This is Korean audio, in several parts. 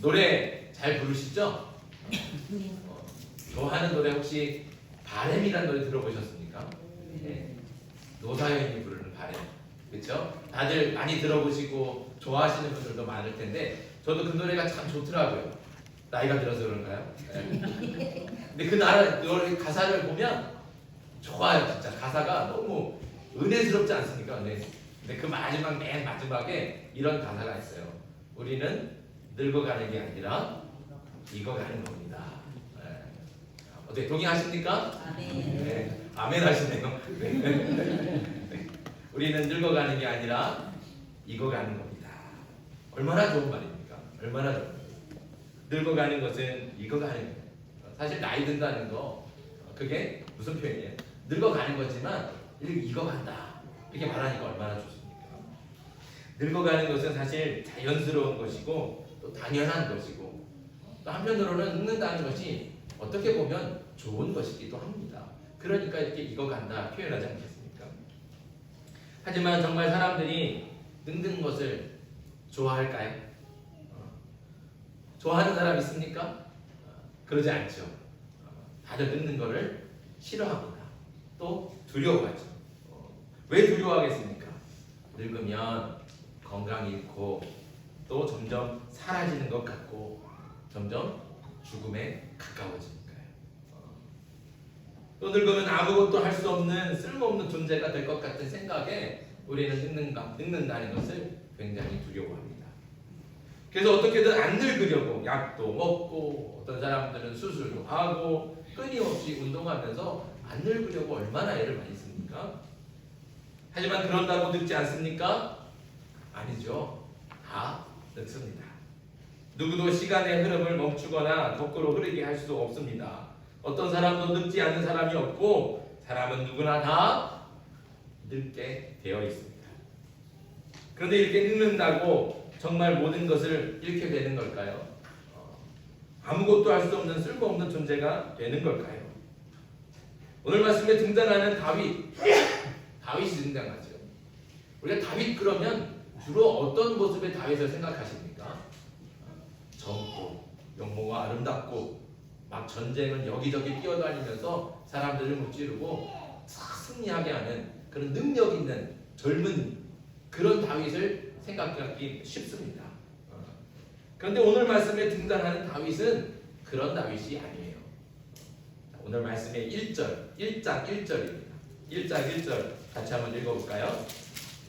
노래 잘 부르시죠? 좋아하는 노래 혹시 바램이라는 노래 들어보셨습니까? 네. 노사연이 부르는 바램. 그렇죠? 다들 많이 들어보시고 좋아하시는 분들도 많을 텐데 저도 그 노래가 참 좋더라고요. 나이가 들어서 그런가요? 네. 근데 그 노래 가사를 보면 좋아요. 진짜 가사가 너무 은혜스럽지 않습니까? 은혜. 근데 그 마지막 맨 마지막에 이런 가사가 있어요. 우리는 늙어가는 게 아니라 익어가는 겁니다. 네. 어떻게 동의하십니까? 아멘. 네. 아멘 하시네요. 네. 네. 우리는 늙어가는 게 아니라 익어가는 겁니다. 얼마나 좋은 말입니까? 얼마나 좋은 말입니까? 늙어가는 것은 익어가는 거예요. 사실 나이 든다는 거 그게 무슨 표현이에요? 늙어가는 거지만 익어간다 이렇게 말하니까 얼마나 좋습니까? 늙어가는 것은 사실 자연스러운 것이고 또 당연한 것이고 또 한편으로는 늙는다는 것이 어떻게 보면 좋은 것이기도 합니다. 그러니까 이렇게 익어간다 표현하지 않겠습니까? 하지만 정말 사람들이 늙는 것을 좋아할까요? 좋아하는 사람 있습니까? 그러지 않죠. 다들 늙는 것을 싫어합니다. 또 두려워하죠. 왜 두려워하겠습니까? 늙으면 건강이 잃고 또 점점 사라지는 것 같고 점점 죽음에 가까워지니까요. 또 늙으면 아무것도 할 수 없는 쓸모없는 존재가 될 것 같은 생각에 우리는 늙는다는 것을 굉장히 두려워합니다. 그래서 어떻게든 안 늙으려고 약도 먹고 어떤 사람들은 수술도 하고 끊임없이 운동하면서 안 늙으려고 얼마나 애를 많이 씁니까? 하지만 그런다고 늙지 않습니까? 아니죠. 다 늙습니다. 누구도 시간의 흐름을 멈추거나 거꾸로 흐르게 할 수 없습니다. 어떤 사람도 늙지 않는 사람이 없고 사람은 누구나 다 늙게 되어 있습니다. 그런데 이렇게 늙는다고 정말 모든 것을 잃게 되는 걸까요? 아무것도 할 수 없는 쓸모없는 존재가 되는 걸까요? 오늘 말씀에 등장하는 다윗이 등장하죠. 우리가 다윗 그러면 주로 어떤 모습의 다윗을 생각하십니까? 젊고 용모가 아름답고 막 전쟁은 여기저기 뛰어다니면서 사람들을 무찌르고 승리하게 하는 그런 능력 있는 젊은 그런 다윗을 생각하기 쉽습니다. 그런데 오늘 말씀에 등장하는 다윗은 그런 다윗이 아니에요. 오늘 말씀의 1장 1절입니다. 1장 1절 같이 한번 읽어볼까요?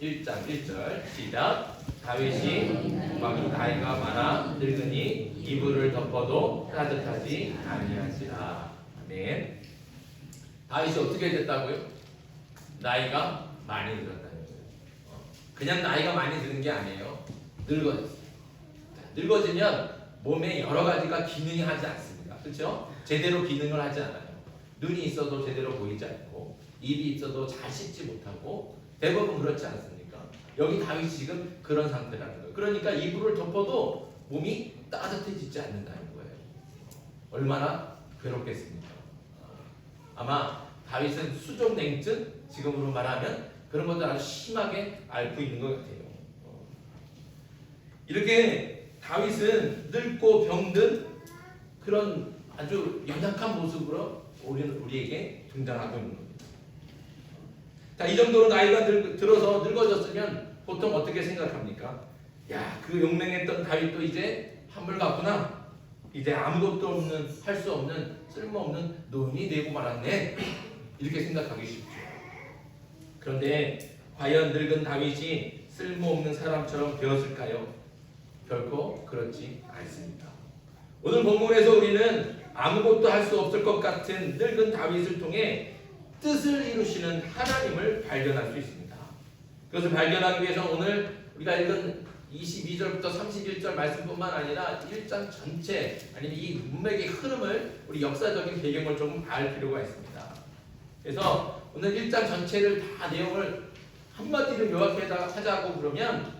1장 1절 시작. 다윗이 나이가 많아 늙으니 이불을 덮어도 따뜻하지 아니하시라. 아멘. 다윗이 어떻게 됐다고요? 나이가 많이 들었다는 거예요. 그냥 나이가 많이 드는 게 아니에요. 늙어졌어요. 늙어지면 몸에 여러 가지가 기능이 하지 않습니다. 그렇죠? 제대로 기능을 하지 않아요. 눈이 있어도 제대로 보이지 않고 입이 있어도 잘 씻지 못하고 대부분 그렇지 않습니까? 여기 다윗이 지금 그런 상태라는 거예요. 그러니까 이불을 덮어도 몸이 따뜻해지지 않는다는 거예요. 얼마나 괴롭겠습니까? 아마 다윗은 수족냉증, 지금으로 말하면 그런 것들 아주 심하게 앓고 있는 것 같아요. 이렇게 다윗은 늙고 병든 그런 아주 연약한 모습으로 우리에게 등장하고 있는 겁니다. 자, 이 정도로 나이가 들어서 늙어졌으면 보통 어떻게 생각합니까? 야, 그 용맹했던 다윗도 이제 한물 갔구나. 이제 아무것도 없는, 할 수 없는, 쓸모없는 노인이 되고 말았네. 이렇게 생각하기 쉽죠. 그런데 과연 늙은 다윗이 쓸모없는 사람처럼 되었을까요? 결코 그렇지 않습니다. 오늘 본문에서 우리는 아무것도 할 수 없을 것 같은 늙은 다윗을 통해 뜻을 이루시는 하나님을 발견할 수 있습니다. 그것을 발견하기 위해서 오늘 우리가 읽은 22절부터 31절 말씀뿐만 아니라 1장 전체 아니면 이 문맥의 흐름을 우리 역사적인 배경을 조금 알 필요가 있습니다. 그래서 오늘 1장 전체를 다 내용을 한마디로 요약하자고 그러면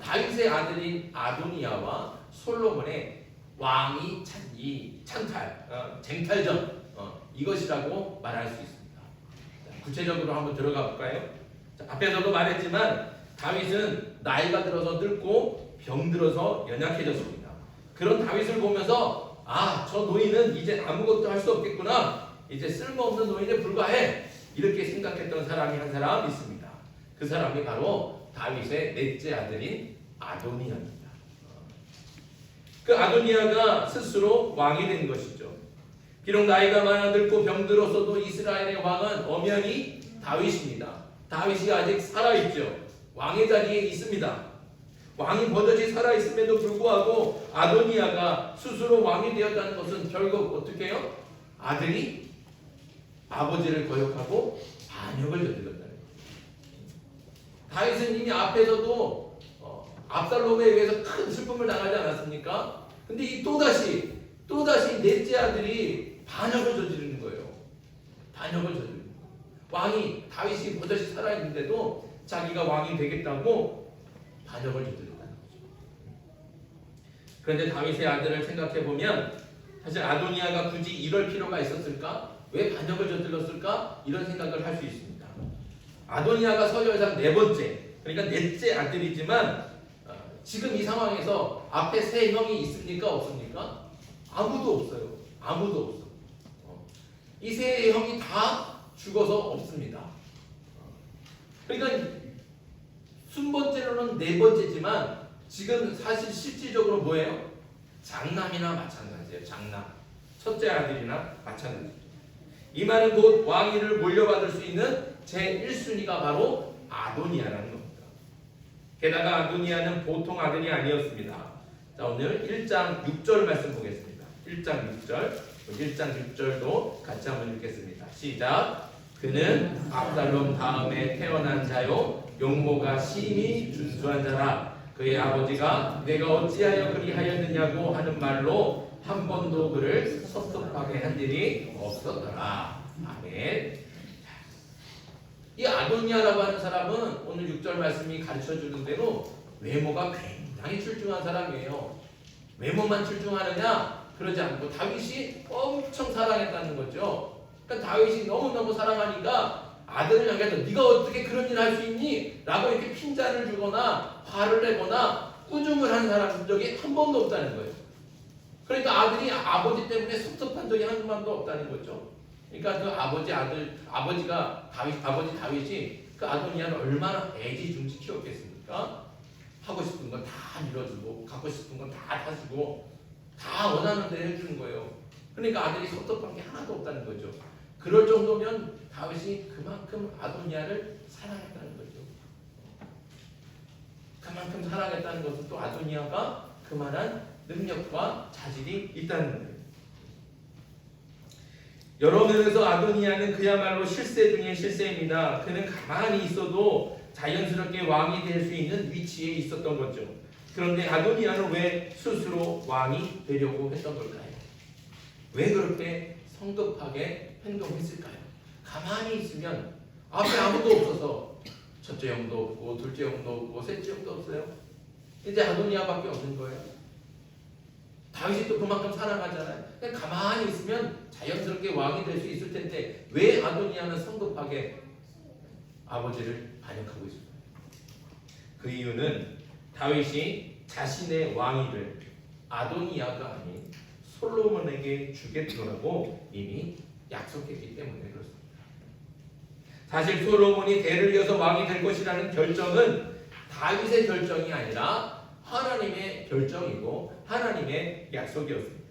다윗의 아들인 아도니아와 솔로몬의 왕위 쟁탈전 이것이라고 말할 수 있습니다. 구체적으로 한번 들어가 볼까요? 자, 앞에서도 말했지만 다윗은 나이가 들어서 늙고 병들어서 연약해졌습니다. 그런 다윗을 보면서 저 노인은 이제 아무것도 할 수 없겠구나. 이제 쓸모없는 노인에 불과해. 이렇게 생각했던 사람이 한 사람 있습니다. 그 사람이 바로 다윗의 넷째 아들인 아도니아입니다. 그 아도니아가 스스로 왕이 된 것이죠. 비록 나이가 많아 늙고 병들었어도 이스라엘의 왕은 엄연히 다윗입니다. 다윗이 아직 살아있죠. 왕의 자리에 있습니다. 왕이 버젓이 살아있음에도 불구하고 아도니아가 스스로 왕이 되었다는 것은 결국 어떻게 해요? 아들이 아버지를 거역하고 반역을 저질렀다는 거예요. 다윗은 이미 앞에서도 압살롬에 의해서 큰 슬픔을 당하지 않았습니까? 근데 이 또다시 넷째 아들이 반역을 저지르는 거예요. 반역을 저지르는 거예요. 왕이 다윗이 버젓이 살아있는데도 자기가 왕이 되겠다고 반역을 저지른다는 거죠. 그런데 다윗의 아들을 생각해보면 사실 아도니아가 굳이 이럴 필요가 있었을까? 왜 반역을 저질렀을까? 이런 생각을 할 수 있습니다. 아도니아가 서열상 네 번째, 그러니까 넷째 아들이지만 지금 이 상황에서 앞에 세 형이 있습니까? 없습니까? 아무도 없어요. 아무도 없어. 이 세 형이 다 죽어서 없습니다. 그러니까 순번째로는 네 번째지만 지금 사실 실질적으로 뭐예요? 장남이나 마찬가지예요. 장남. 첫째 아들이나 마찬가지죠. 이 말은 곧 왕위를 물려받을 수 있는 제1순위가 바로 아도니아라는 겁니다. 게다가 아도니아는 보통 아들이 아니었습니다. 자, 오늘 1장 6절 말씀 보겠습니다. 1장 6절. 1장 6절도 같이 한번 읽겠습니다. 시작. 그는 압살롬 다음에 태어난 자요 용모가 심히 준수한 자라. 그의 아버지가 내가 어찌하여 그리하였느냐고 하는 말로 한 번도 그를 섭섭하게 한 일이 없었더라. 아멘. 이 아도니아라고 하는 사람은 오늘 6절 말씀이 가르쳐주는 대로 외모가 굉장히 출중한 사람이에요. 외모만 출중하느냐? 그러지 않고 다윗이 엄청 사랑했다는 거죠. 그러니까 다윗이 너무너무 사랑하니까 아들을 향해서 네가 어떻게 그런 일을 할 수 있니? 라고 이렇게 핀잔을 주거나 화를 내거나 꾸중을 한 사람 적이 한 번도 없다는 거예요. 그러니까 아들이 아버지 때문에 섭섭한 적이 한 번도 없다는 거죠. 그러니까 그 아버지 다윗이 그 아도니아를 얼마나 애지중지 키웠겠습니까? 하고 싶은 건 다 밀어주고 갖고 싶은 건 다 사주고 다 원하는 대로 해주는 거예요. 그러니까 아들이 섭섭한 게 하나도 없다는 거죠. 그럴 정도면 다윗이 그만큼 아도니아를 사랑했다는 거죠. 그만큼 사랑했다는 것은 또 아도니아가 그만한 능력과 자질이 있다는 거예요. 여러 면에서 아도니아는 그야말로 실세 중의 실세입니다. 그는 가만히 있어도 자연스럽게 왕이 될 수 있는 위치에 있었던 거죠. 그런데 아도니아는 왜 스스로 왕이 되려고 했던 걸까요? 왜 그렇게 성급하게 행동했을까요? 가만히 있으면 앞에 아무도 없어서 첫째 형도 없고 둘째 형도 없고 셋째 형도 없어요. 이제 아도니아밖에 없는 거예요. 다윗이 또 그만큼 사랑하잖아요. 그냥 가만히 있으면 자연스럽게 왕이 될 수 있을 텐데 왜 아도니아는 성급하게 아버지를 반역하고 있을까요? 그 이유는 다윗이 자신의 왕위를 아도니아가 아닌 솔로몬에게 주겠노라고 이미 약속했기 때문에 그렇습니다. 사실 솔로몬이 대를 이어서 왕이 될 것이라는 결정은 다윗의 결정이 아니라 하나님의 결정이고 하나님의 약속이었습니다.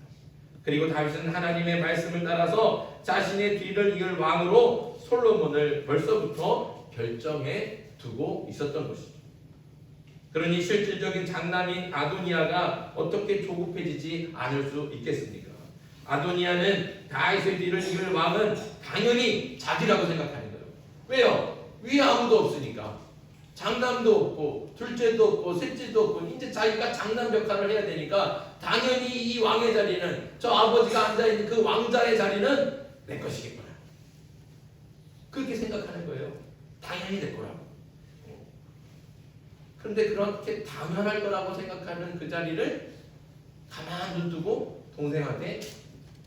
그리고 다윗은 하나님의 말씀을 따라서 자신의 뒤를 이을 왕으로 솔로몬을 벌써부터 결정해 두고 있었던 것이죠. 그러니 실질적인 장남인 아도니아가 어떻게 조급해지지 않을 수 있겠습니까? 아도니아는 다윗의 뒤를 이을 왕은 당연히 자기라고 생각하는 거예요. 왜요? 위에 아무도 없으니까. 장남도 없고 둘째도 없고 셋째도 없고 이제 자기가 장남 역할을 해야 되니까 당연히 이 왕의 자리는 저 아버지가 앉아있는 그 왕자의 자리는 내 것이겠구나. 그렇게 생각하는 거예요. 당연히 내 거라고. 그런데 그렇게 당연할 거라고 생각하는 그 자리를 가만 놔두고 동생한테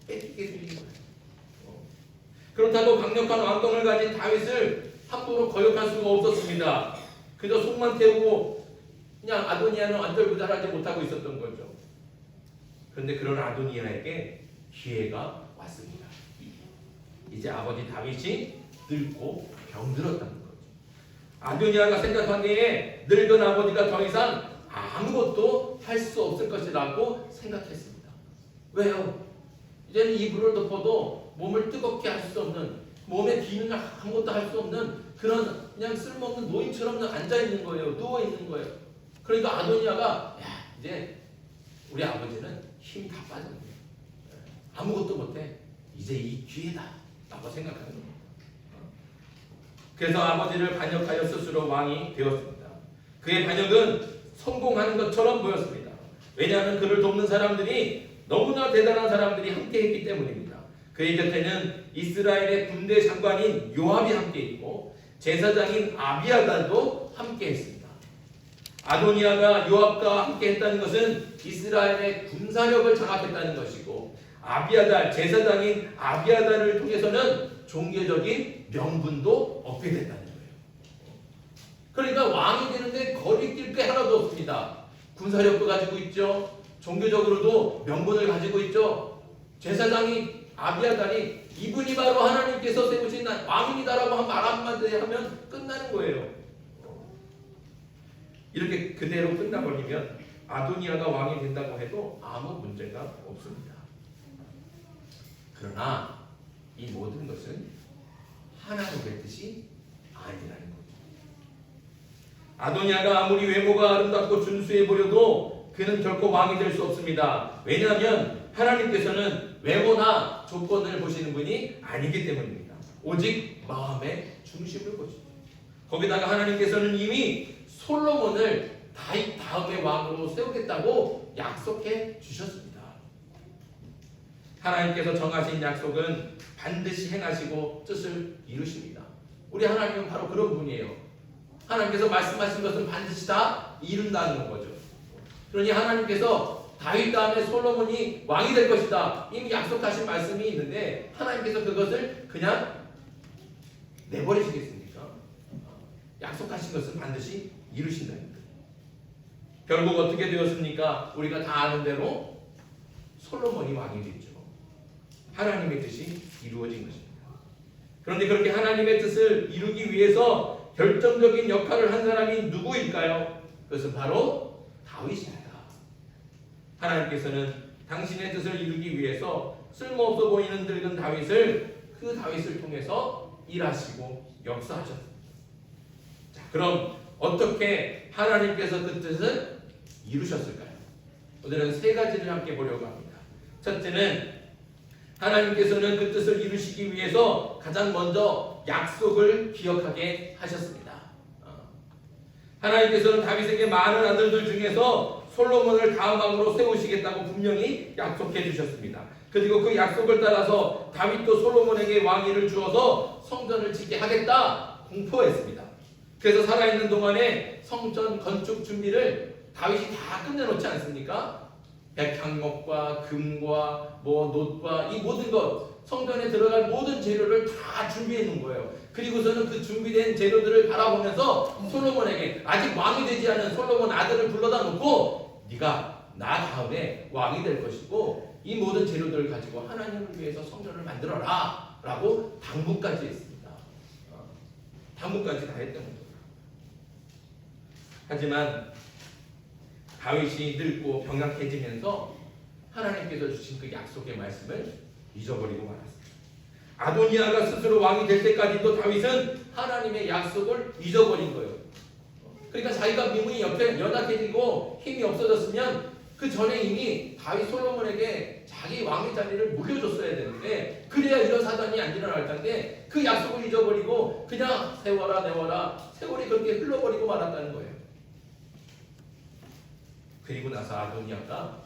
뺏기게 되는 거예요. 그렇다고 강력한 왕권을 가진 다윗을 함부로 거역할 수가 없었습니다. 그저 속만 태우고 그냥 아도니아는 안절부절하지 못하고 있었던 거죠. 그런데 그런 아도니아에게 기회가 왔습니다. 이제 아버지 다윗이 늙고 병들었다는 거죠. 아도니아가 생각하기에 늙은 아버지가 더 이상 아무것도 할 수 없을 것이라고 생각했습니다. 왜요? 이제는 이불을 덮어도 몸을 뜨겁게 할 수 없는, 몸에 기는 아무것도 할 수 없는 그런 그냥 쓸모없는 노인처럼 앉아있는 거예요. 누워있는 거예요. 그러니까 아도니아가 이제 우리 아버지는 힘이 다 빠졌네. 아무것도 못해. 이제 이 기회다 라고 생각하는 겁니다. 그래서 아버지를 반역하여 스스로 왕이 되었습니다. 그의 반역은 성공하는 것처럼 보였습니다. 왜냐하면 그를 돕는 사람들이 너무나 대단한 사람들이 함께 했기 때문입니다. 그의 곁에는 이스라엘의 군대 장관인 요압이 함께 있고 제사장인 아비아달도 함께 했습니다. 아도니아가 요압과 함께 했다는 것은 이스라엘의 군사력을 장악했다는 것이고, 아비아달, 제사장인 아비아달을 통해서는 종교적인 명분도 얻게 된다는 거예요. 그러니까 왕이 되는데 거리낄 게 하나도 없습니다. 군사력도 가지고 있죠. 종교적으로도 명분을 가지고 있죠. 제사장이 아비아달이 이분이 바로 하나님께서 세우신 왕입니다라고 한 말 한마디 하면 끝나는 거예요. 이렇게 그대로 끝나버리면 아도니아가 왕이 된다고 해도 아무 문제가 없습니다. 그러나 이 모든 것은 하나님의 뜻이 아니라는 거죠. 아도니아가 아무리 외모가 아름답고 준수해 보려도 그는 결코 왕이 될 수 없습니다. 왜냐하면 하나님께서는 외모나 조건을 보시는 분이 아니기 때문입니다. 오직 마음의 중심을 보시죠. 거기다가 하나님께서는 이미 솔로몬을 다윗 다음의 왕으로 세우겠다고 약속해 주셨습니다. 하나님께서 정하신 약속은 반드시 행하시고 뜻을 이루십니다. 우리 하나님은 바로 그런 분이에요. 하나님께서 말씀하신 것은 반드시 다 이룬다는 거죠. 그러니 하나님께서 다윗 다음에 솔로몬이 왕이 될 것이다, 이미 약속하신 말씀이 있는데 하나님께서 그것을 그냥 내버리시겠습니까? 약속하신 것은 반드시 이루신다는 거예요. 결국 어떻게 되었습니까? 우리가 다 아는 대로 솔로몬이 왕이 됐죠. 하나님의 뜻이 이루어진 것입니다. 그런데 그렇게 하나님의 뜻을 이루기 위해서 결정적인 역할을 한 사람이 누구일까요? 그것은 바로 다윗입니다. 하나님께서는 당신의 뜻을 이루기 위해서 쓸모없어 보이는 늙은 다윗을, 그 다윗을 통해서 일하시고 역사하셨습니다. 자, 그럼 어떻게 하나님께서 그 뜻을 이루셨을까요? 오늘은 세 가지를 함께 보려고 합니다. 첫째는 하나님께서는 그 뜻을 이루시기 위해서 가장 먼저 약속을 기억하게 하셨습니다. 하나님께서는 다윗에게 많은 아들들 중에서 솔로몬을 다음 왕으로 세우시겠다고 분명히 약속해 주셨습니다. 그리고 그 약속을 따라서 다윗도 솔로몬에게 왕위를 주어서 성전을 짓게 하겠다 공포했습니다. 그래서 살아있는 동안에 성전 건축 준비를 다윗이 다 끝내놓지 않습니까? 백향목과 금과 놋과 이 모든 것, 성전에 들어갈 모든 재료를 다 준비해 놓은 거예요. 그리고서는 그 준비된 재료들을 바라보면서 솔로몬에게, 아직 왕이 되지 않은 솔로몬 아들을 불러다 놓고 네가 나 다음에 왕이 될 것이고 이 모든 재료들을 가지고 하나님을 위해서 성전을 만들어라 라고 당부까지 했습니다. 당부까지 다 했던 거죠. 하지만 다윗이 늙고 병약해지면서 하나님께서 주신 그 약속의 말씀을 잊어버리고 말았습니다. 아도니아가 스스로 왕이 될 때까지도 다윗은 하나님의 약속을 잊어버린 거예요. 그러니까 자기가 미문이 연약해지고 힘이 없어졌으면 그 전에 이미 다윗 솔로몬에게 자기 왕의 자리를 물려줬어야 되는데, 그래야 이런 사단이 안 일어날 텐데 그 약속을 잊어버리고 그냥 세워라 내워라 세월이 그렇게 흘러버리고 말았다는 거예요. 그리고 나서 아도니아가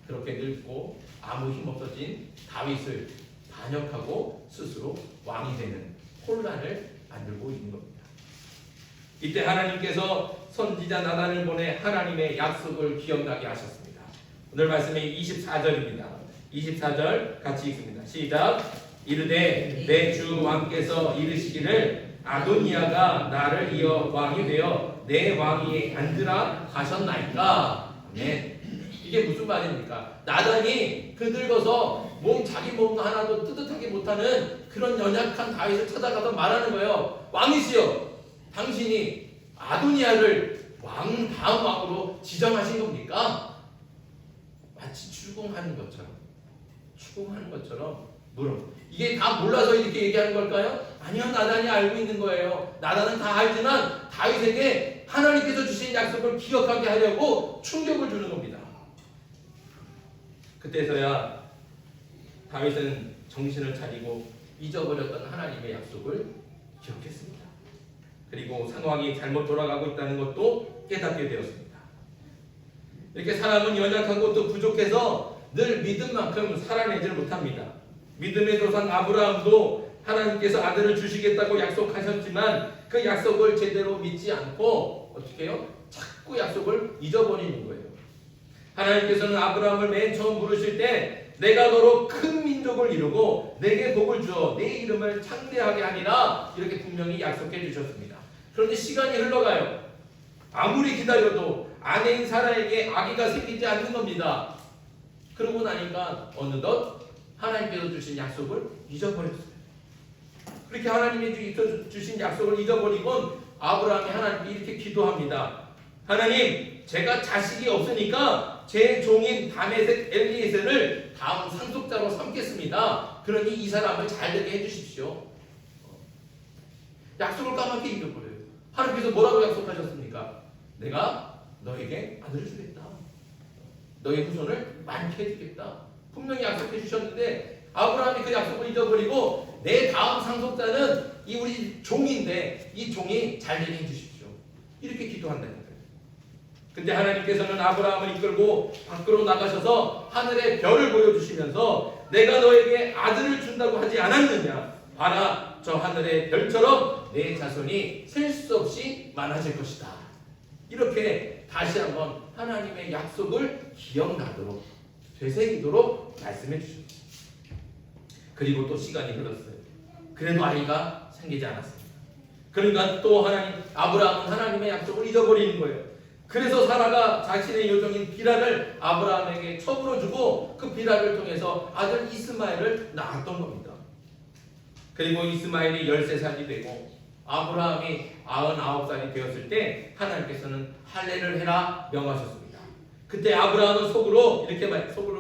그렇게 늙고 아무 힘 없어진 다윗을 반역하고 스스로 왕이 되는 혼란을 만들고 있는 겁니다. 이때 하나님께서 선지자 나단을 보내 하나님의 약속을 기억나게 하셨습니다. 오늘 말씀이 24절입니다. 24절 같이 읽습니다. 시작. 이르되 내 주 왕께서 이르시기를 아도니아가 나를 이어 왕이 되어 내 왕위에 앉으라 하셨나이까. 아멘. 이게 무슨 말입니까? 나단이 늙어서 자기 몸 하나도 뜨뜻하게 못하는 그런 연약한 다윗을 찾아가서 말하는 거예요. 왕이시여, 당신이 아도니아를 다음 왕으로 지정하신 겁니까? 마치 추궁하는 것처럼 물어. 이게 다 몰라서 이렇게 얘기하는 걸까요? 아니요, 나단이 알고 있는 거예요. 나단은 다 알지만 다윗에게 하나님께서 주신 약속을 기억하게 하려고 충격을 주는 겁니다. 그때서야 다윗은 정신을 차리고 잊어버렸던 하나님의 약속을 기억했습니다. 그리고 상황이 잘못 돌아가고 있다는 것도 깨닫게 되었습니다. 이렇게 사람은 연약하고 또 부족해서 늘 믿음만큼 살아내질 못합니다. 믿음의 조상 아브라함도 하나님께서 아들을 주시겠다고 약속하셨지만 그 약속을 제대로 믿지 않고 어떻게 해요? 자꾸 약속을 잊어버리는 거예요. 하나님께서는 아브라함을 맨 처음 부르실 때 내가 너로 큰 민족을 이루고 내게 복을 주어 내 이름을 창대하게 하리라 이렇게 분명히 약속해 주셨습니다. 그런데 시간이 흘러가요. 아무리 기다려도 아내인 사라에게 아기가 생기지 않는 겁니다. 그러고 나니까 어느덧 하나님께서 주신 약속을 잊어버렸어요. 그렇게 하나님이 주신 약속을 잊어버리곤 아브라함이 하나님께 이렇게 기도합니다. 하나님, 제가 자식이 없으니까 제 종인 다메섹 엘리에셀을 다음 상속자로 삼겠습니다. 그러니 이 사람을 잘되게 해주십시오. 약속을 까맣게 잊어버려요. 하나님께서 뭐라고 약속하셨습니까? 내가 너에게 아들을 주겠다. 너의 후손을 많게 해주겠다. 분명히 약속해 주셨는데 아브라함이 그 약속을 잊어버리고 내 다음 상속자는 이 우리 종인데 이 종이 잘되게 해주십시오. 이렇게 기도한다는 거예요. 근데 하나님께서는 아브라함을 이끌고 밖으로 나가셔서 하늘의 별을 보여주시면서 내가 너에게 아들을 준다고 하지 않았느냐? 봐라, 저 하늘의 별처럼 내 자손이 셀 수 없이 많아질 것이다. 이렇게 다시 한번 하나님의 약속을 기억나도록 되새기도록 말씀해 주셨어요. 그리고 또 시간이 흘렀어요. 그래도 아이가 생기지 않았습니다. 그러니까 또 아브라함은 하나님의 약속을 잊어버리는 거예요. 그래서 사라가 자신의 요정인 비라를 아브라함에게 첩으로 주고 그 비라를 통해서 아들 이스마엘을 낳았던 겁니다. 그리고 이스마엘이 13살이 되고 아브라함이 99살이 되었을 때 하나님께서는 할례를 해라 명하셨습니다. 그때 아브라함은 속으로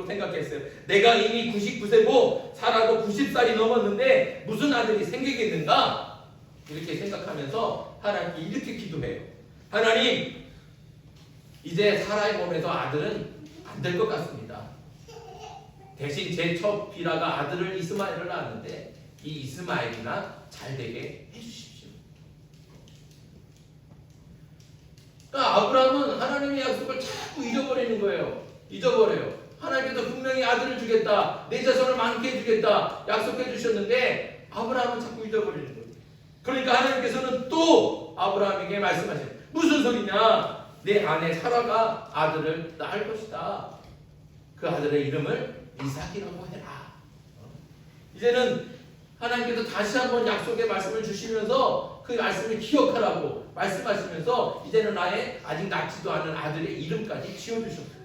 생각했어요. 내가 이미 99세고 사라도 90살이 넘었는데 무슨 아들이 생기겠는가? 이렇게 생각하면서 하나님께 이렇게 기도해요. 하나님, 이제 사라의 몸에서 아들은 안 될 것 같습니다. 대신 제 첩 비라가 아들을 이스마엘을 낳았는데 이 이스마엘이나 잘되게 해주십시오. 그러니까 아브라함은 하나님의 약속을 자꾸 잊어버리는 거예요. 잊어버려요. 하나님께서 분명히 아들을 주겠다, 내 자손을 많게 해주겠다 약속해 주셨는데 아브라함은 자꾸 잊어버리는 거예요. 그러니까 하나님께서는 또 아브라함에게 말씀하세요. 무슨 소리냐? 내 아내 사라가 아들을 낳을 것이다. 그 아들의 이름을 이삭이라고 해라. 이제는 하나님께서 다시 한번 약속의 말씀을 주시면서 그 말씀을 기억하라고 말씀하시면서 이제는 나의 아직 낳지도 않은 아들의 이름까지 지어주셨어요.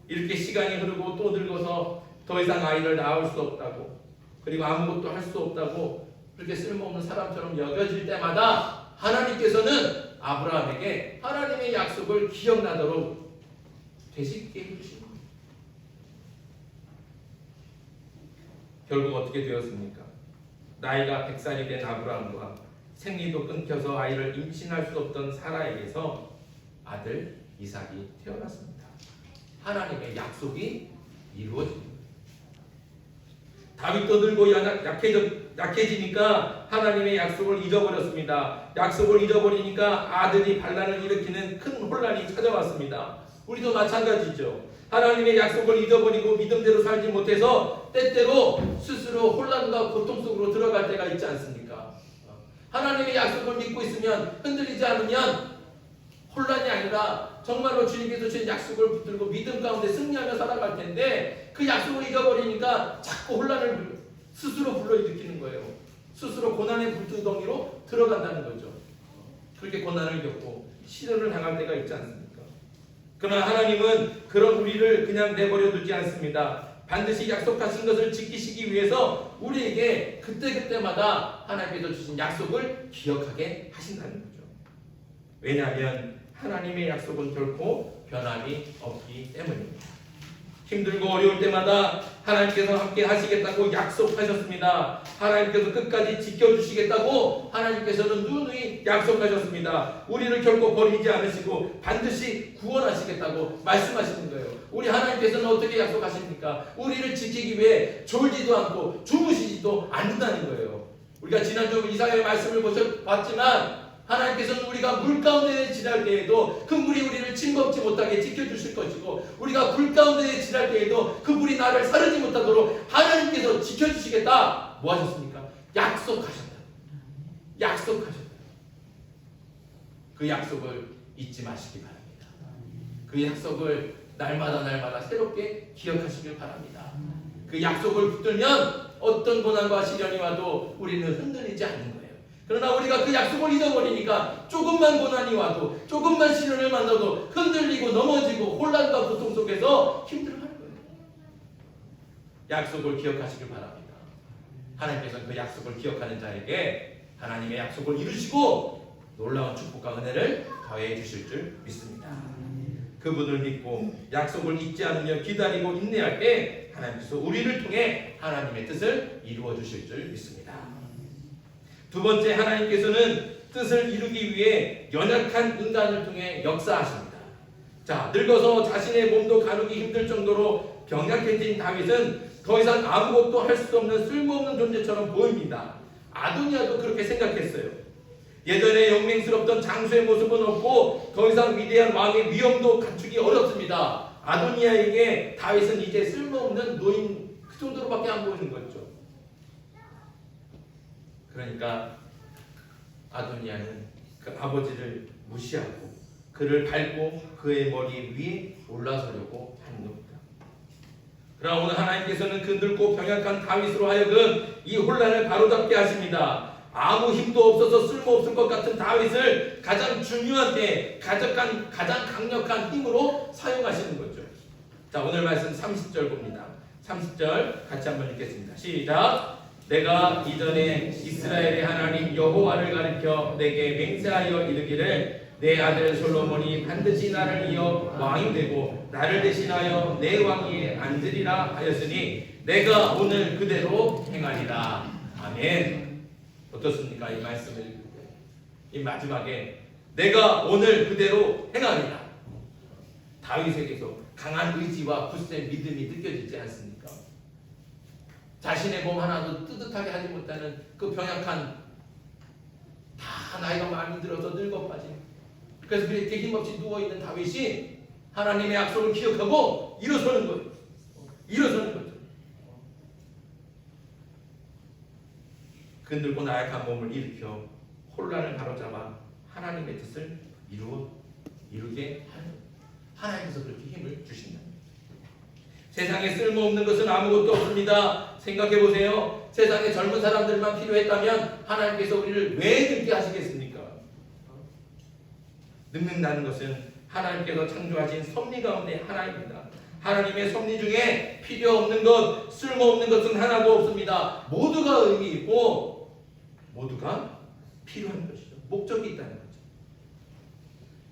이렇게 시간이 흐르고 또 늙어서 더 이상 아이를 낳을 수 없다고, 그리고 아무것도 할 수 없다고 그렇게 쓸모없는 사람처럼 여겨질 때마다 하나님께서는 아브라함에게 하나님의 약속을 기억나도록 되새기게 해주신 겁니다. 결국 어떻게 되었습니까? 나이가 100살이 된 아브라함과 생리도 끊겨서 아이를 임신할 수 없던 사라에게서 아들 이삭이 태어났습니다. 하나님의 약속이 이루어집니다. 다윗도 늙고 약해지니까 하나님의 약속을 잊어버렸습니다. 약속을 잊어버리니까 아들이 반란을 일으키는 큰 혼란이 찾아왔습니다. 우리도 마찬가지죠. 하나님의 약속을 잊어버리고 믿음대로 살지 못해서 때때로 스스로 혼란과 고통 속으로 들어갈 때가 있지 않습니까? 하나님의 약속을 믿고 있으면, 흔들리지 않으면 혼란이 아니라 정말로 주님께서 주신 약속을 붙들고 믿음 가운데 승리하며 살아갈 텐데 그 약속을 잊어버리니까 자꾸 혼란을 스스로 불러일으키는 거예요. 스스로 고난의 불두덩이로 들어간다는 거죠. 그렇게 고난을 겪고 시련을 당할 때가 있지 않습니까? 그러나 하나님은 그런 우리를 그냥 내버려 두지 않습니다. 반드시 약속하신 것을 지키시기 위해서 우리에게 그때그때마다 하나님께서 주신 약속을 기억하게 하신다는 거죠. 왜냐하면 하나님의 약속은 결코 변함이 없기 때문입니다. 힘들고 어려울 때마다 하나님께서 함께 하시겠다고 약속하셨습니다. 하나님께서 끝까지 지켜주시겠다고 하나님께서는 누누이 약속하셨습니다. 우리를 결코 버리지 않으시고 반드시 구원하시겠다고 말씀하시는 거예요. 우리 하나님께서는 어떻게 약속하십니까? 우리를 지키기 위해 졸지도 않고 주무시지도 않는다는 거예요. 우리가 지난주 이사야의 말씀을 봤지만 하나님께서는 우리가 물 가운데 지날 때에도 그 물이 우리를 침범치 못하게 지켜주실 것이고, 우리가 불 가운데 지날 때에도 그 불이 나를 사르지 못하도록 하나님께서 지켜주시겠다. 뭐 하셨습니까? 약속하셨다. 약속하셨다. 그 약속을 잊지 마시기 바랍니다. 그 약속을 날마다 새롭게 기억하시길 바랍니다. 그 약속을 붙들면 어떤 고난과 시련이 와도 우리는 흔들리지 않는 거예요. 그러나 우리가 그 약속을 잊어버리니까 조금만 고난이 와도, 조금만 시련을 만나도 흔들리고 넘어지고 혼란과 고통 속에서 힘들어하는 거예요. 약속을 기억하시길 바랍니다. 하나님께서는 그 약속을 기억하는 자에게 하나님의 약속을 이루시고 놀라운 축복과 은혜를 더해 주실 줄 믿습니다. 그분을 믿고 약속을 잊지 않으며 기다리고 인내할 때 하나님께서 우리를 통해 하나님의 뜻을 이루어 주실 줄 믿습니다. 두 번째, 하나님께서는 뜻을 이루기 위해 연약한 인간을 통해 역사하십니다. 자, 늙어서 자신의 몸도 가누기 힘들 정도로 병약해진 다윗은 더 이상 아무것도 할 수 없는 쓸모없는 존재처럼 보입니다. 아도니아도 그렇게 생각했어요. 예전에 영맹스럽던 장수의 모습은 없고 더 이상 위대한 왕의 위엄도 갖추기 어렵습니다. 아도니아에게 다윗은 이제 쓸모없는 노인 그 정도로밖에 안 보이는 거죠. 그러니까 아도니아는 그 아버지를 무시하고 그를 밟고 그의 머리 위에 올라서려고 하는 겁니다. 그러나 오늘 하나님께서는 그 늙고 병약한 다윗으로 하여금 이 혼란을 바로잡게 하십니다. 아무 힘도 없어서 쓸모없을 것 같은 다윗을 가장 중요한 때 가장 강력한 힘으로 사용하시는 거죠. 자, 오늘 말씀 30절 봅니다. 30절 같이 한번 읽겠습니다. 시작. 내가 이전에 이스라엘의 하나님 여호와를 가리켜 내게 맹세하여 이르기를 내 아들 솔로몬이 반드시 나를 이어 왕이 되고 나를 대신하여 내 왕위에 앉으리라 하였으니 내가 오늘 그대로 행하리라. 아멘. 어떻습니까? 이 말씀을 읽을 때 이 마지막에 내가 오늘 그대로 행하리라. 다윗에게서 강한 의지와 굳센 믿음이 느껴지지 않습니까? 자신의 몸 하나도 뜨뜻하게 하지 못하는 그 병약한, 다 나이가 많이 들어서 늙어 빠진, 그래서 그렇게 힘없이 누워있는 다윗이 하나님의 약속을 기억하고 일어서는 거예요. 일어서는 거죠. 그 늙고 나약한 몸을 일으켜 혼란을 바로잡아 하나님의 뜻을 이루게 하는, 하나님께서 그렇게 힘을 주신다. 세상에 쓸모없는 것은 아무것도 없습니다. 생각해보세요. 세상에 젊은 사람들만 필요했다면 하나님께서 우리를 왜 늙게 하시겠습니까? 늙는다는 것은 하나님께서 창조하신 섭리 가운데 하나입니다. 하나님의 섭리 중에 필요 없는 것, 쓸모없는 것은 하나도 없습니다. 모두가 의미 있고 모두가 필요한 것이죠. 목적이 있다는 거죠.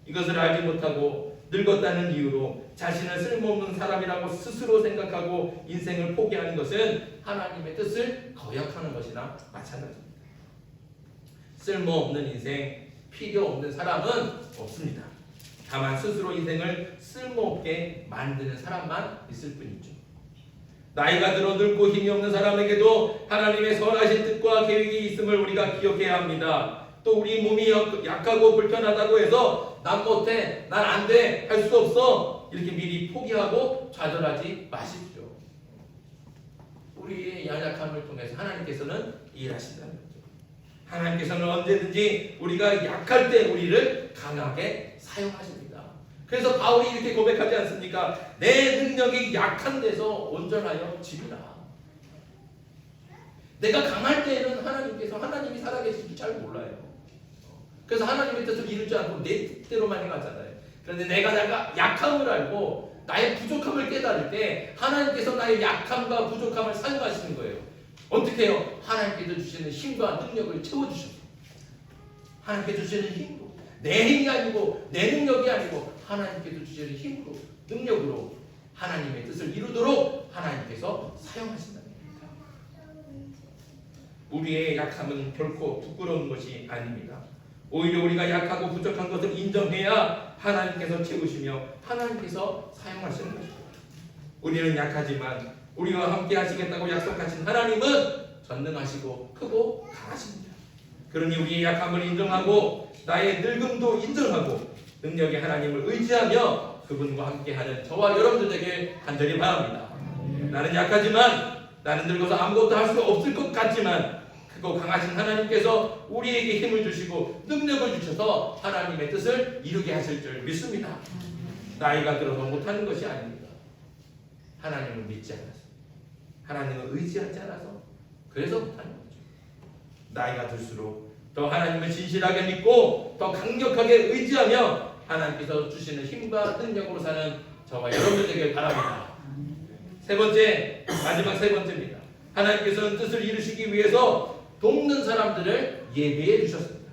이것을 알지 못하고 늙었다는 이유로 자신을 쓸모없는 사람이라고 스스로 생각하고 인생을 포기하는 것은 하나님의 뜻을 거역하는 것이나 마찬가지입니다. 쓸모없는 인생, 필요 없는 사람은 없습니다. 다만 스스로 인생을 쓸모없게 만드는 사람만 있을 뿐이죠. 나이가 들어 늙고 힘이 없는 사람에게도 하나님의 선하신 뜻과 계획이 있음을 우리가 기억해야 합니다. 또 우리 몸이 약하고 불편하다고 해서 난 못해, 난 안 돼, 할 수 없어 이렇게 미리 포기하고 좌절하지 마십시오. 우리의 연약함을 통해서 하나님께서는 일하신다는 거죠. 하나님께서는 언제든지 우리가 약할 때 우리를 강하게 사용하십니다. 그래서 바울이 이렇게 고백하지 않습니까? 내 능력이 약한 데서 온전하여 지리라. 내가 강할 때에는 하나님이 살아계신 줄 잘 몰라요. 그래서 하나님의 뜻을 이루지 않고 내 뜻대로만 행하잖아요. 그런데 내가 약함을 알고 나의 부족함을 깨달을 때 하나님께서 나의 약함과 부족함을 사용하시는 거예요. 어떻게 해요? 하나님께서 주시는 힘과 능력을 채워주셔서 하나님께서 주시는 힘으로 내 힘이 아니고 내 능력이 아니고 하나님께서 주시는 힘으로 능력으로 하나님의 뜻을 이루도록 하나님께서 사용하신다는 겁니다. 우리의 약함은 결코 부끄러운 것이 아닙니다. 오히려 우리가 약하고 부족한 것을 인정해야 하나님께서 채우시며 하나님께서 사용하시는 것입니다. 우리는 약하지만 우리와 함께 하시겠다고 약속하신 하나님은 전능하시고 크고 강하십니다. 그러니 우리의 약함을 인정하고 나의 늙음도 인정하고 능력의 하나님을 의지하며 그분과 함께하는 저와 여러분들 되길 간절히 바랍니다. 나는 약하지만 나는 늙어서 아무것도 할 수 없을 것 같지만 크고 강하신 하나님께서 우리에게 힘을 주시고 능력을 주셔서 하나님의 뜻을 이루게 하실 줄 믿습니다. 나이가 들어서 못하는 것이 아닙니다. 하나님을 믿지 않아서 하나님을 의지하지 않아서 그래서 못하는 거죠. 나이가 들수록 더 하나님을 진실하게 믿고 더 강력하게 의지하며 하나님께서 주시는 힘과 능력으로 사는 저와 여러분들 되길 바랍니다. 세 번째, 마지막 세 번째입니다. 하나님께서는 뜻을 이루시기 위해서 돕는 사람들을 예비해 주셨습니다.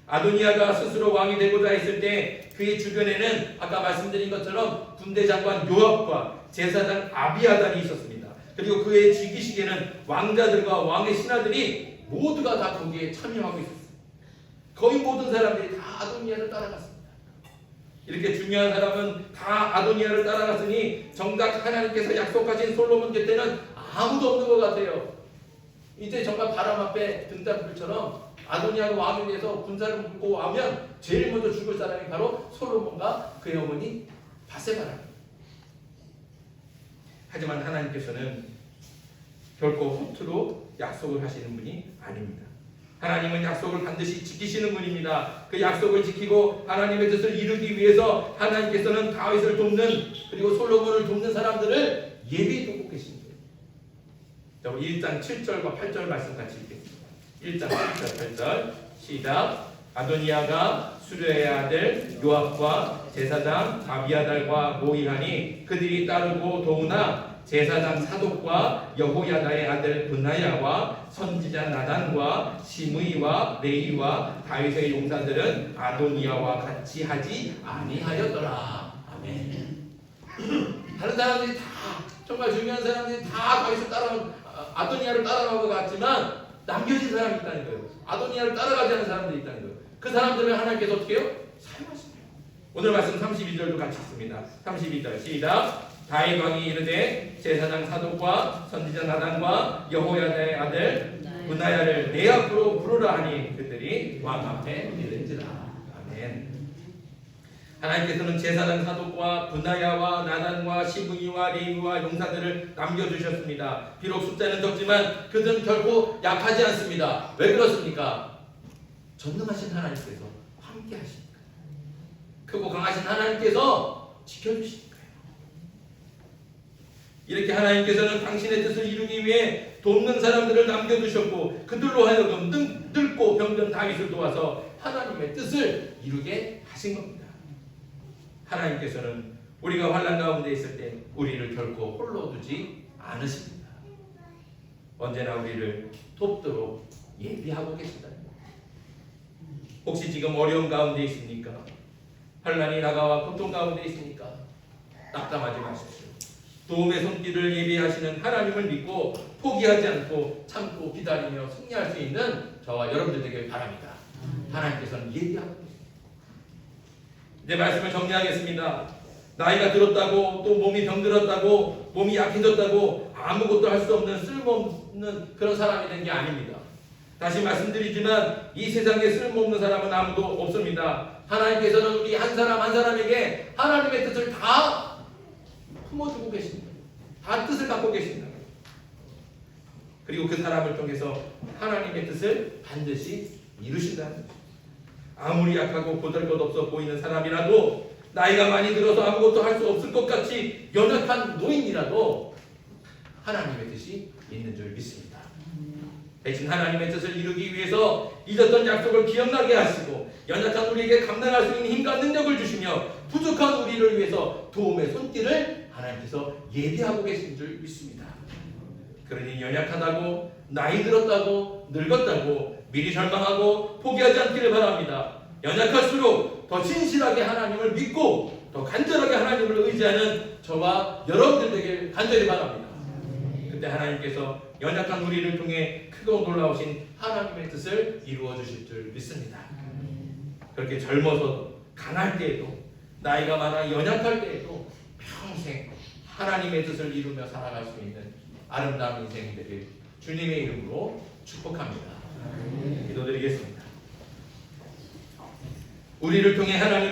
아도니아가 스스로 왕이 되고자 했을 때 그의 주변에는 아까 말씀드린 것처럼 군대 장관 요압과 제사장 아비아달이 있었습니다. 그리고 그의 즉위식에는 왕자들과 왕의 신하들이 모두가 다 거기에 참여하고 있었어요. 거의 모든 사람들이 다 아도니아를 따라갔습니다. 이렇게 중요한 사람은 다 아도니아를 따라갔으니 정작 하나님께서 약속하신 솔로몬 곁에는 아무도 없는 것 같아요. 이제 정말 바람 앞에 등단불처럼 아도니아가 왕이 돼서 군사를 몰고 와면 제일 먼저 죽을 사람이 바로 솔로몬과 그의 어머니 바세바랍니다. 하지만 하나님께서는 결코 허투루 약속을 하시는 분이 아닙니다. 하나님은 약속을 반드시 지키시는 분입니다. 그 약속을 지키고 하나님의 뜻을 이루기 위해서 하나님께서는 다윗을 돕는 그리고 솔로몬을 돕는 사람들을 예비해 두고 계십니다. 1장 7절과 8절 말씀 같이 읽겠습니다. 1장 7절 8절 시작. 아도니아가 수르의 아들 요압과 제사장 아비아달과 모이하니 그들이 따르고 도우나 제사장 사독과 여호야다의 아들 분하야와 선지자 나단과 시므이와 레이와 다윗의 용사들은 아도니아와 같이 하지 아니하였더라. 아멘. 다른 사람들이 다 정말 중요한 사람들이 다 다윗을 아도니아를 따라간 것 같지만 남겨진 사람이 있다는 거예요. 아도니아를 따라가지 않은 사람들이 있다는 거예요. 그 사람들을 하나님께서 어떻게 해요? 사용하십니다. 오늘 말씀 32절도 같이 읽습니다. 32절 시작. 다윗 왕이 이르되 제사장 사독과 선지자 나단과 여호야다의 아들 분하야를 내 앞으로 부르라 하니 그들이 왕 앞에 이른지라. 아멘. 하나님께서는 제사장 사독과 분하야와 나단과 시므이와 레위와 용사들을 남겨주셨습니다. 비록 숫자는 적지만 그들은 결코 약하지 않습니다. 왜 그렇습니까? 전능하신 하나님께서 함께 하시니까. 크고 강하신 하나님께서 지켜주시니까요. 이렇게 하나님께서는 당신의 뜻을 이루기 위해 돕는 사람들을 남겨두셨고 그들로 하여금 늙고 병든 다윗을 도와서 하나님의 뜻을 이루게 하신 겁니다. 하나님께서는 우리가 환난 가운데 있을 때 우리를 결코 홀로 두지 않으십니다. 언제나 우리를 돕도록 예비하고 계신다. 혹시 지금 어려움 가운데 있습니까? 환난이 다가와 고통 가운데 있습니까? 낙담하지 마십시오. 도움의 손길을 예비하시는 하나님을 믿고 포기하지 않고 참고 기다리며 승리할 수 있는 저와 여러분들 되길 바랍니다. 하나님께서는 예비하고 계십니다. 이제 말씀을 정리하겠습니다. 나이가 들었다고 또 몸이 병들었다고 몸이 약해졌다고 아무것도 할 수 없는 쓸모없는 그런 사람이 된 게 아닙니다. 다시 말씀드리지만 이 세상에 쓸모없는 사람은 아무도 없습니다. 하나님께서는 우리 한 사람 한 사람에게 하나님의 뜻을 다 품어주고 계십니다. 다 뜻을 갖고 계십니다. 그리고 그 사람을 통해서 하나님의 뜻을 반드시 이루신다는 거죠. 아무리 약하고 보잘것없어 보이는 사람이라도 나이가 많이 들어서 아무것도 할 수 없을 것 같이 연약한 노인이라도 하나님의 뜻이 있는 줄 믿습니다. 대신 하나님의 뜻을 이루기 위해서 잊었던 약속을 기억나게 하시고 연약한 우리에게 감당할 수 있는 힘과 능력을 주시며 부족한 우리를 위해서 도움의 손길을 하나님께서 예비하고 계신 줄 믿습니다. 그러니 연약하다고 나이 들었다고 늙었다고 미리 절망하고 포기하지 않기를 바랍니다. 연약할수록 더 진실하게 하나님을 믿고 더 간절하게 하나님을 의지하는 저와 여러분들 되길 간절히 바랍니다. 그때 하나님께서 연약한 우리를 통해 크고 놀라우신 하나님의 뜻을 이루어 주실 줄 믿습니다. 그렇게 젊어서 강할 때에도 나이가 많아 연약할 때에도 평생 하나님의 뜻을 이루며 살아갈 수 있는 아름다운 인생이 되길 주님의 이름으로 축복합니다. 기도드리겠습니다. 우리를 통해 하나님